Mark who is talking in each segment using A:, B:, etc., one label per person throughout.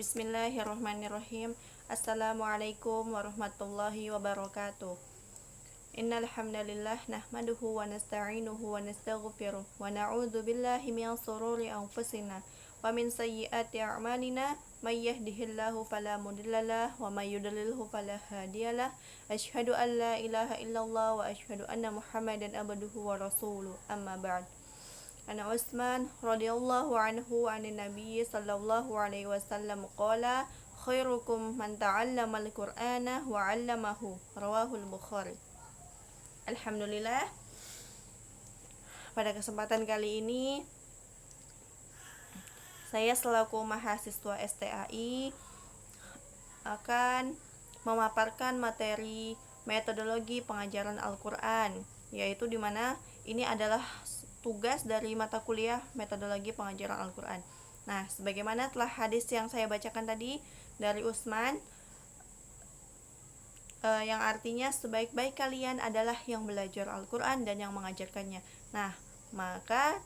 A: Bismillahirrahmanirrahim. Assalamualaikum warahmatullahi wabarakatuh. Innal hamdalillah nahmaduhu wa nasta'inuhu wa nastaghfiruh wa na'udzu billahi min shururi anfusina wa min sayyiati a'malina may yahdihillahu fala mudhillalah wa may yudlilhu fala hadiyalah. Asyhadu an la ilaha illallah wa asyhadu anna Muhammadan abduhu wa rasuluh. Amma ba'd. Ana Utsman radhiyallahu anhu anin Nabi sallallahu alaihi wasallam qala khairukum man ta'allama al-Qur'ana wa 'allamahu, rawahul Bukhari. Alhamdulillah, pada kesempatan kali ini saya selaku mahasiswa STAI akan memaparkan materi metodologi pengajaran Al-Qur'an, yaitu di mana ini adalah tugas dari mata kuliah metodologi pengajaran Al-Qur'an. Nah, sebagaimana telah hadis yang saya bacakan tadi dari Utsman, yang artinya sebaik-baik kalian adalah yang belajar Al-Qur'an dan yang mengajarkannya. Nah, maka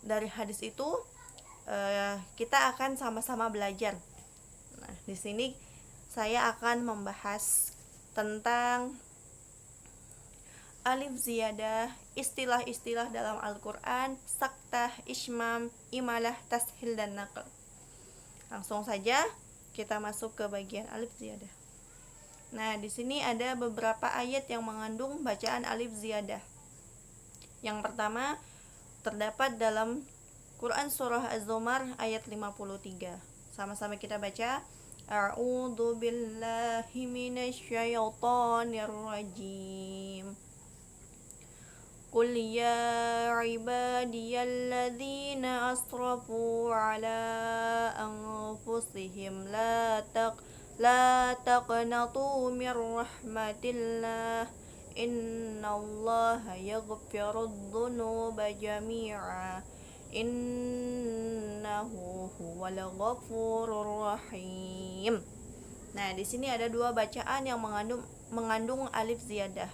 A: dari hadis itu kita akan sama-sama belajar. Nah, di sini saya akan membahas tentang alif ziyadah, istilah-istilah dalam Al-Qur'an, saktah, ismam, imalah, tashil, dan naql. Langsung saja kita masuk ke bagian alif ziyadah. Nah, di sini ada beberapa ayat yang mengandung bacaan alif ziyadah. Yang pertama terdapat dalam Quran surah Az-Zumar ayat 53. Sama-sama kita baca. A'udzu billahi minasyaitonir rajim. Qul ya ibadiyalladzina asrafu ala anfusihim la taqnatu mir rahmatillah innallaha yaghfirudz dzunuba jami'a innahu huwal ghafurur rahim. Nah, di sini ada dua bacaan yang mengandung alif ziyadah.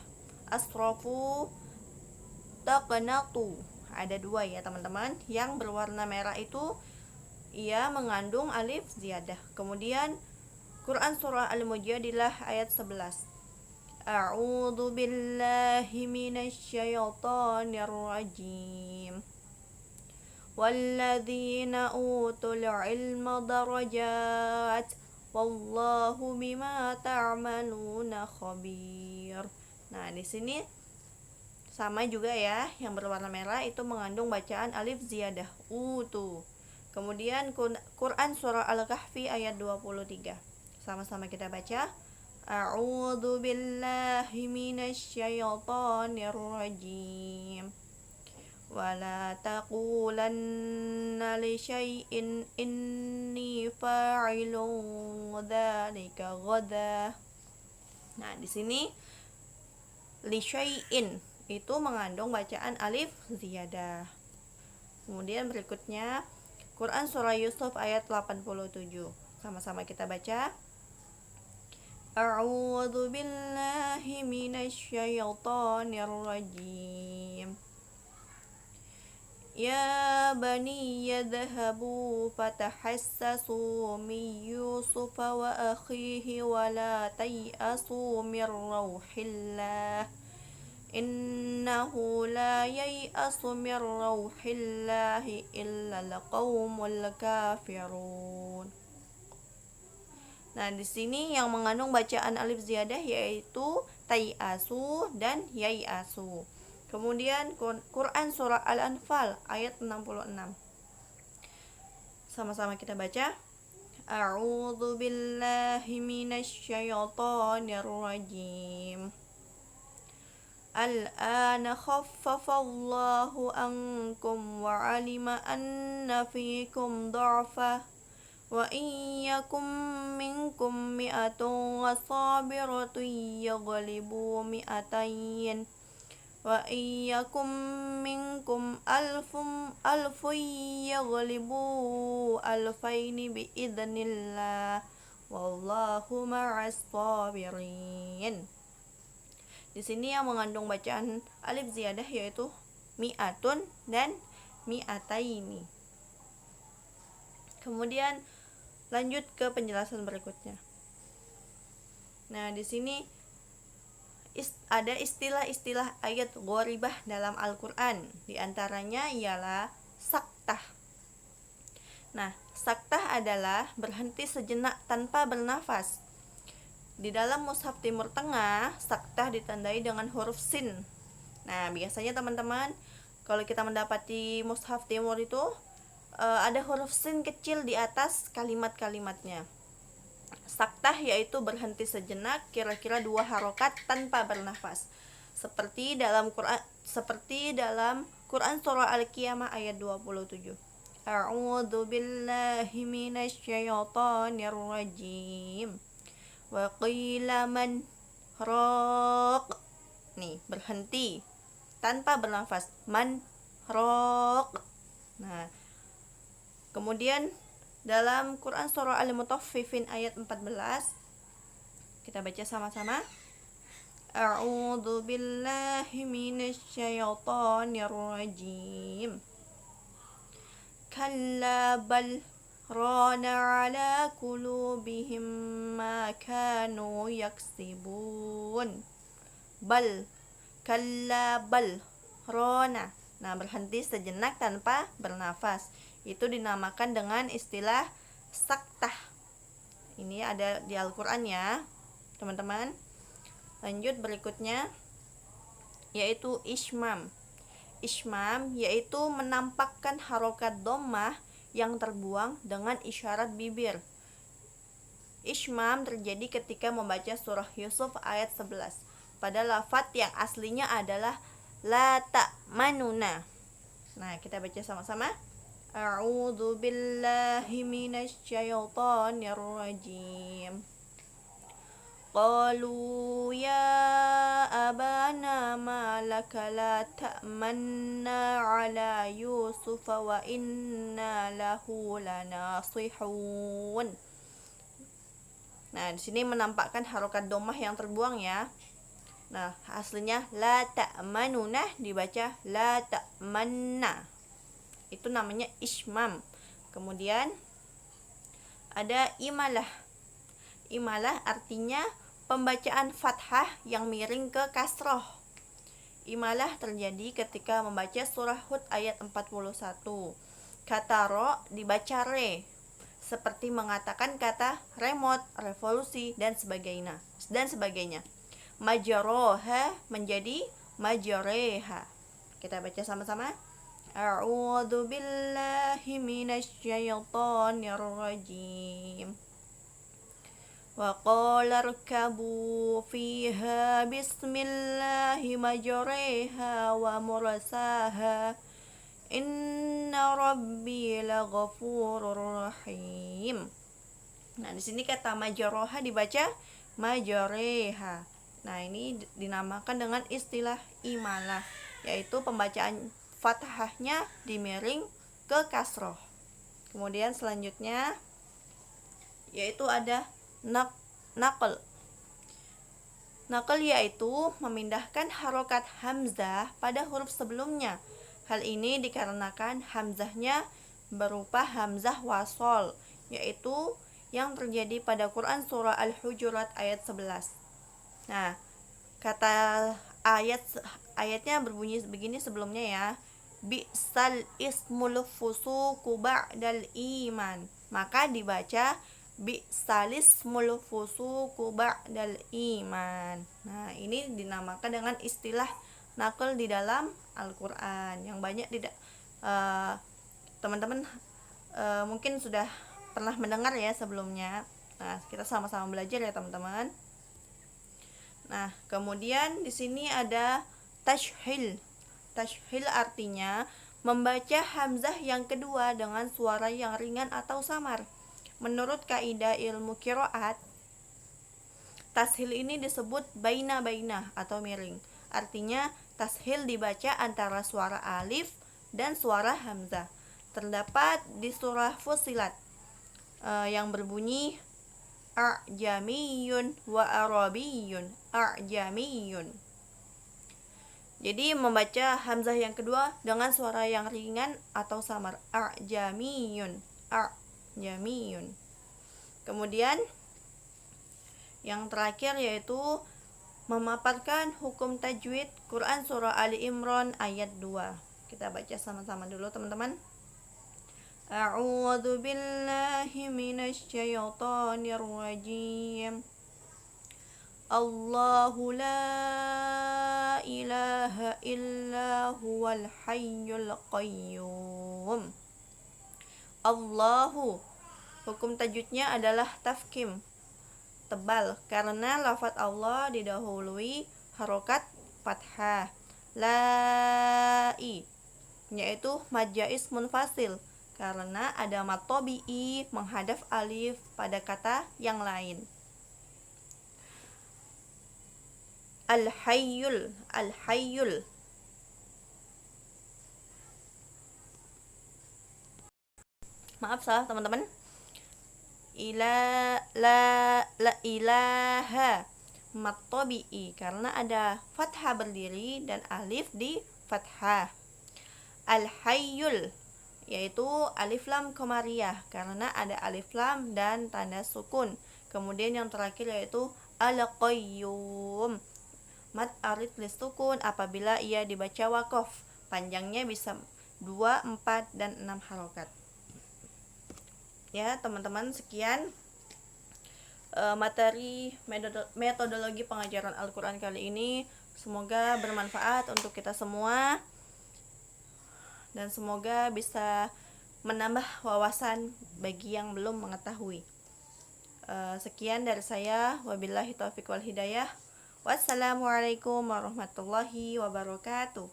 A: Asrafu, taqnatu. Ada dua ya, teman-teman. Yang berwarna merah itu ia mengandung alif ziyadah. Kemudian Quran surah Al-Mujadilah ayat 11. A'udzu billahi minasyaitonir rajim. Walladzina utul ilma darajat wallahu bima ta'maluna khabir. Nah, di sini sama juga ya, yang berwarna merah itu mengandung bacaan alif ziyadah, utu. Kemudian Quran surah Al-Kahfi ayat 23. Sama-sama kita baca. A'udzu billahi minasyaitonir rajim. Wala taqulanna li syai'in inni fa'ilun dzalika ghadan. Nah, di sini li syai'in itu mengandung bacaan alif ziyadah. Kemudian berikutnya Quran surah Yusuf ayat 87. Sama-sama kita baca. A'udzu billahi minasyaitonir rajim. Ya bani yadhhabu fatahassasu min Yusuf wa akhihi wa la tay'asu min rauhillah innahu la yai'asu min rauhillahi illa al-qaumul kafirun. Nah, di sini yang mengandung bacaan alif ziyadah yaitu tai'asu dan yai'asu. Kemudian Quran surah Al-Anfal ayat 66. Sama-sama kita baca. A'udzu billahi minasyaitonir rajim. Al-ana khaffafallahu ankum wa 'alima anna fiikum dha'fa wa iyyakum minkum mi'atun wasabiratun yaghlibu mi'atayn wa iyyakum minkum alfun yaghlibu alfaini biidznillah wallahu ma'as sabirin. Di sini yang mengandung bacaan alif ziyadah yaitu mi'atun dan mi'ataini. Kemudian Lanjut ke penjelasan berikutnya. Nah, di sini ada istilah-istilah ayat gharibah dalam Al-Qur'an. Di antaranya ialah saktah. Nah, saktah adalah berhenti sejenak tanpa bernafas. Di dalam mushaf Timur Tengah, saktah ditandai dengan huruf sin. Nah, biasanya teman-teman kalau kita mendapati mushaf Timur itu ada huruf sin kecil di atas kalimat-kalimatnya. Saktah yaitu berhenti sejenak kira-kira 2 harokat tanpa bernafas. Seperti dalam Quran surah Al-Qiyamah ayat 27. A'udzu billahi minasyaitonir rajim. Wa qila man raq. Nih, berhenti tanpa bernafas. Man raq. Nah, kemudian dalam Quran surah Al-Mutaffifin ayat 14 kita baca sama-sama. A'udzu billahi minasyaitonir rajim. Kalla bal rana ala qulubihim ma kanu yaksibun. Bal, kalla bal, rona. Nah, berhenti sejenak tanpa bernafas. Itu dinamakan dengan istilah saktah. Ini ada di Al-Qur'an ya, teman-teman. Lanjut berikutnya yaitu ismam. Ismam yaitu menampakkan harokat dhammah yang terbuang dengan isyarat bibir. Ismam terjadi ketika membaca surah Yusuf ayat 11 pada lafaz yang aslinya adalah la ta'manuna. Nah, kita baca sama-sama. A'udzu billahi minasyaitonir rajim. Qalu ya abana ma laka la ta'manna ala Yusuf wa inna lahu lanasihun. Nah, di sini menampakkan harokat dhammah yang terbuang ya. Nah, aslinya la ta'manuna dibaca la ta'manna. Itu namanya ismam. Kemudian ada imalah. Imalah artinya pembacaan fathah yang miring ke kasroh. Imalah terjadi ketika membaca surah Hud ayat 41. Kata ro dibaca re, seperti mengatakan kata remote, revolusi, dan sebagainya. Majroha menjadi majreha. Kita baca sama-sama. A'udzu billahi minasyaitonir rajim. Wa qala irkabu fiha bismillahi majreha wa mursaha inna rabbi laghafurur rahim. Nah, di sini kata majroha dibaca majreha. Nah, ini dinamakan dengan istilah imalah, yaitu pembacaan fathahnya dimiring ke kasroh. Kemudian selanjutnya yaitu ada naql. Naql yaitu memindahkan harokat hamzah pada huruf sebelumnya. Hal ini dikarenakan hamzahnya berupa hamzah wasol, yaitu yang terjadi pada Quran surah Al-Hujurat ayat 11. Nah, kata ayatnya berbunyi begini sebelumnya ya. Bi'sal ismul fusuqu ba'dal iman. Maka dibaca bi'sal ismul fusuqu ba'dal iman. Nah, ini dinamakan dengan istilah naql di dalam Al-Qur'an yang banyak teman-teman mungkin sudah pernah mendengar ya sebelumnya. Nah, kita sama-sama belajar ya, teman-teman. Nah, kemudian di sini ada tashhil. Tashhil artinya membaca hamzah yang kedua dengan suara yang ringan atau samar. Menurut kaidah ilmu qiraat, tashil ini disebut baina-baina atau miring. Artinya tashil dibaca antara suara alif dan suara hamzah. Terdapat di surah Fussilat yang berbunyi a'jamiyun wa arabiyyun. A'jamiyun. Jadi membaca hamzah yang kedua dengan suara yang ringan atau samar. A'jamiyun. A'jamiyun. Kemudian yang terakhir yaitu memaparkan hukum tajwid Quran surah Ali Imran ayat 2. Kita baca sama-sama dulu teman-teman. A'udzu billahi minasy syaithanir rajim. Allahu la ilaha illa huwal hayyul qayyum. Allahu, hukum tajwidnya adalah tafkhim, tebal, karena lafaz Allah didahului harokat fathah. Lai, yaitu mad jaiz munfasil, karena ada mad tabi'i menghadap alif pada kata yang lain. Al-hayyul, al-hayyul. Maaf salah teman-teman. La ilaha mad tabi'i, karena ada fathah berdiri dan alif di fathah. Al-hayyul, yaitu alif lam komariah, karena ada alif lam dan tanda sukun. Kemudian yang terakhir yaitu al-qayyum, mad arid lisukun apabila ia dibaca wakof, panjangnya bisa 2, 4, dan 6 harokat. Ya teman-teman, sekian materi metodologi pengajaran Al-Quran kali ini. Semoga bermanfaat untuk kita semua dan semoga bisa menambah wawasan bagi yang belum mengetahui. Sekian dari saya, wabillahi taufiq wal hidayah. Wassalamualaikum warahmatullahi wabarakatuh.